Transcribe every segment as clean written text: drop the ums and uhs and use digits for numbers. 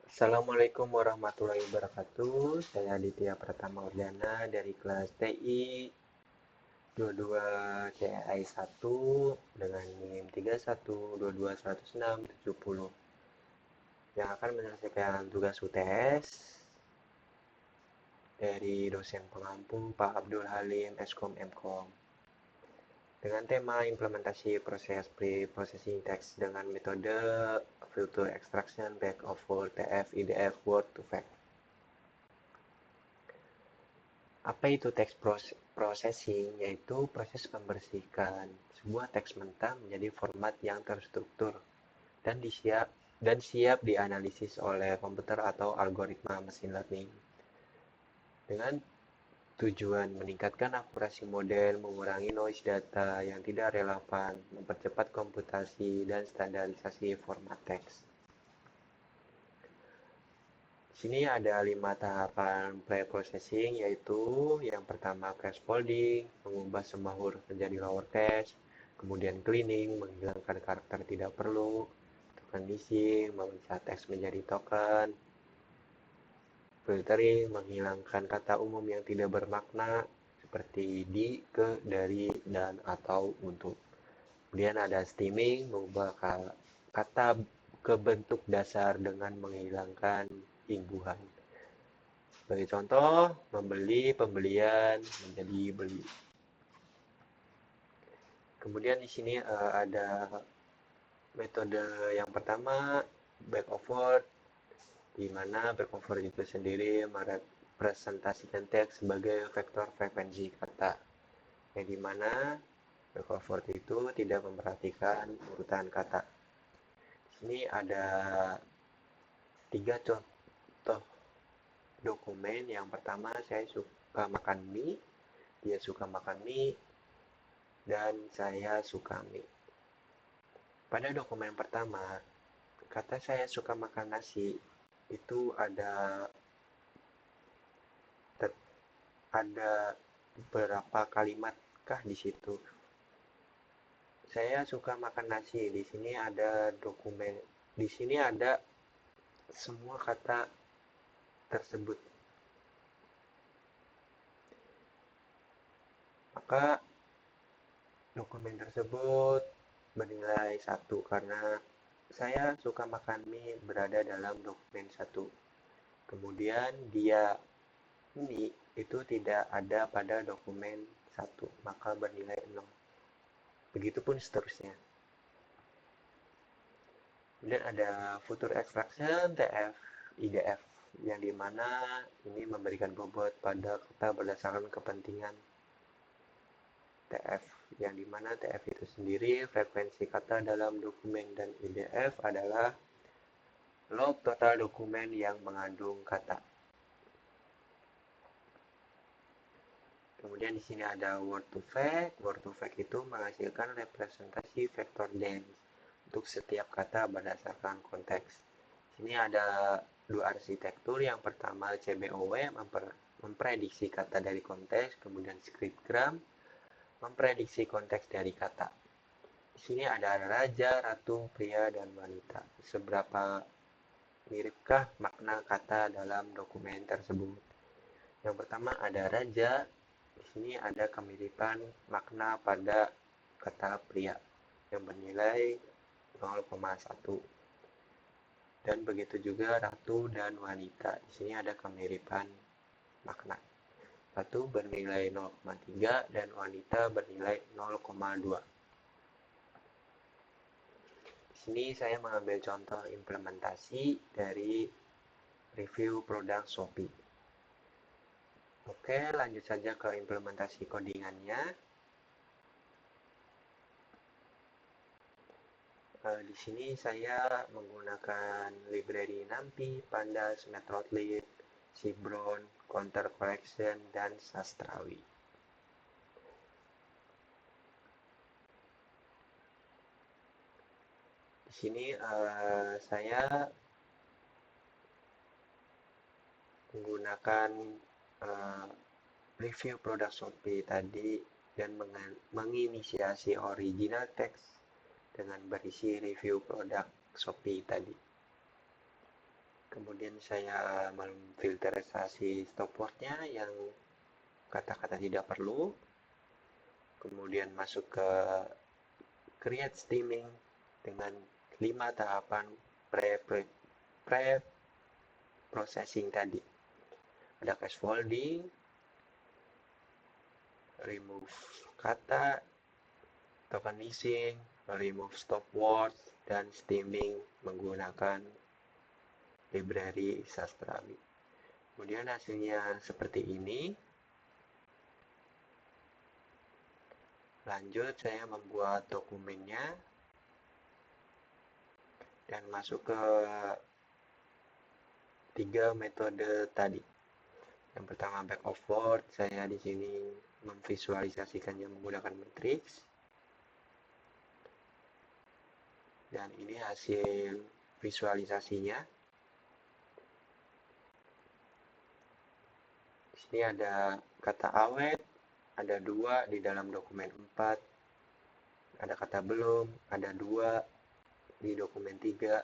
Assalamualaikum warahmatullahi wabarakatuh. Saya Aditya Pratama Urdana dari kelas TI 22 CAI 1 dengan NIM 31221070 yang akan menyelesaikan tugas UTS dari dosen pengampu Pak Abdul Halim Eskom Mkom dengan tema implementasi proses pre-processing text dengan metode filter extraction back over TF IDF word to fact. Apa itu text processing? Yaitu proses membersihkan sebuah teks mentah menjadi format yang terstruktur dan siap dianalisis oleh komputer atau algoritma machine learning. Dengan tujuan meningkatkan akurasi model, mengurangi noise data yang tidak relevan, mempercepat komputasi dan standarisasi format teks. Sini ada 5 tahapan pre-processing, yaitu yang pertama scaffolding, mengubah semua huruf menjadi lowercase, kemudian cleaning, menghilangkan karakter tidak perlu, conditioning, memecah teks menjadi token, filtering, menghilangkan kata umum yang tidak bermakna, seperti di, ke, dari, dan, atau, untuk. Kemudian ada stemming, mengubah kata ke bentuk dasar dengan menghilangkan imbuhan. Sebagai contoh, membeli, pembelian, menjadi beli. Kemudian di sini ada metode yang pertama, back over, di mana back over itu sendiri merepresentasikan teks sebagai vektor frekuensi kata, yang dimana back over itu tidak memperhatikan urutan kata. Di sini ada 3 contoh dokumen. Yang pertama, saya suka makan mie, dia suka makan mie, dan saya suka mie. Pada dokumen pertama, kata saya suka makan nasi itu ada berapa kalimatkah di situ? Saya suka makan nasi. Di sini ada dokumen. Di sini ada semua kata tersebut. Maka dokumen tersebut bernilai 1 karena saya suka makan mie berada dalam dokumen 1. Kemudian dia mie itu tidak ada pada dokumen 1, maka bernilai 0. Begitupun seterusnya. Kemudian ada future extraction TF IDF yang dimana ini memberikan bobot pada kata berdasarkan kepentingan TF, yang dimana TF itu sendiri frekuensi kata dalam dokumen, dan IDF adalah log total dokumen yang mengandung kata. Kemudian di sini ada word to fact. Word to fact itu menghasilkan representasi vektor dense untuk setiap kata berdasarkan konteks. Sini ada 2 arsitektur. Yang pertama CBOW memprediksi kata dari konteks, kemudian scriptgram memprediksi konteks dari kata. Di sini ada raja, ratu, pria, dan wanita. Seberapa miripkah makna kata dalam dokumen tersebut? Yang pertama ada raja. Di sini ada kemiripan makna pada kata pria yang bernilai 0,1. Dan begitu juga ratu dan wanita. Di sini ada kemiripan makna. Ratu bernilai 0,3 dan wanita bernilai 0,2. Di sini saya mengambil contoh implementasi dari review produk Shopee. Oke, lanjut saja ke implementasi codingannya. Di sini saya menggunakan library NumPy, Pandas, Matplotlib, Cibron, Counter Collection, dan Sastrawi. Di sini saya menggunakan review produk Shopee tadi dan menginisiasi original text dengan berisi review produk Shopee tadi. Kemudian saya memfilterisasi stop word-nya yang kata-kata tidak perlu. Kemudian masuk ke create steaming dengan 5 tahapan pre-processing tadi. Ada cache folding, remove kata, token missing, remove stop words, dan steaming menggunakan library Sastrawi. Kemudian hasilnya seperti ini. Lanjut, saya membuat dokumennya dan masuk ke 3 metode tadi. Yang pertama back of word, saya di sini memvisualisasikannya menggunakan matrix. Dan ini hasil visualisasinya. Di sini ada kata awet, ada 2 di dalam dokumen 4. Ada kata belum, ada 2 di dokumen 3.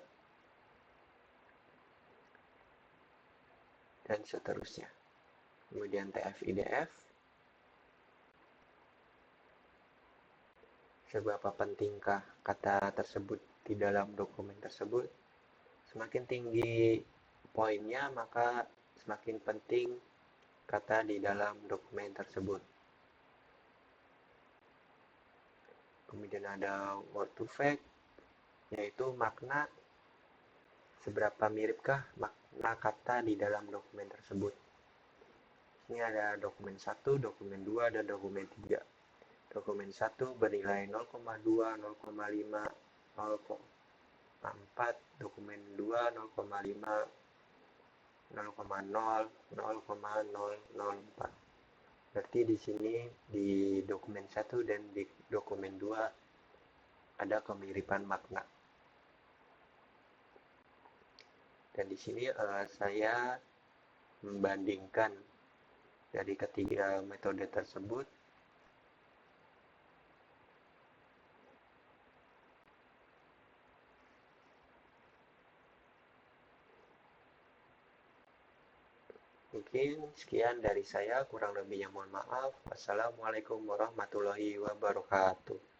Dan seterusnya. Kemudian TF-IDF. Seberapa pentingkah kata tersebut di dalam dokumen tersebut? Semakin tinggi poinnya, maka semakin penting kata di dalam dokumen tersebut. Kemudian ada word to fact, yaitu makna seberapa miripkah makna kata di dalam dokumen tersebut. Ini ada dokumen 1, dokumen 2, dan dokumen 3. Dokumen 1 bernilai 0,2, 0,5, 0,4, dokumen 2 0,5, 0,0, 0,004. Berarti di sini di dokumen 1 dan di dokumen 2 ada kemiripan makna. Dan di sini saya membandingkan dari ketiga metode tersebut. Mungkin sekian dari saya, kurang lebihnya mohon maaf. Wassalamualaikum warahmatullahi wabarakatuh.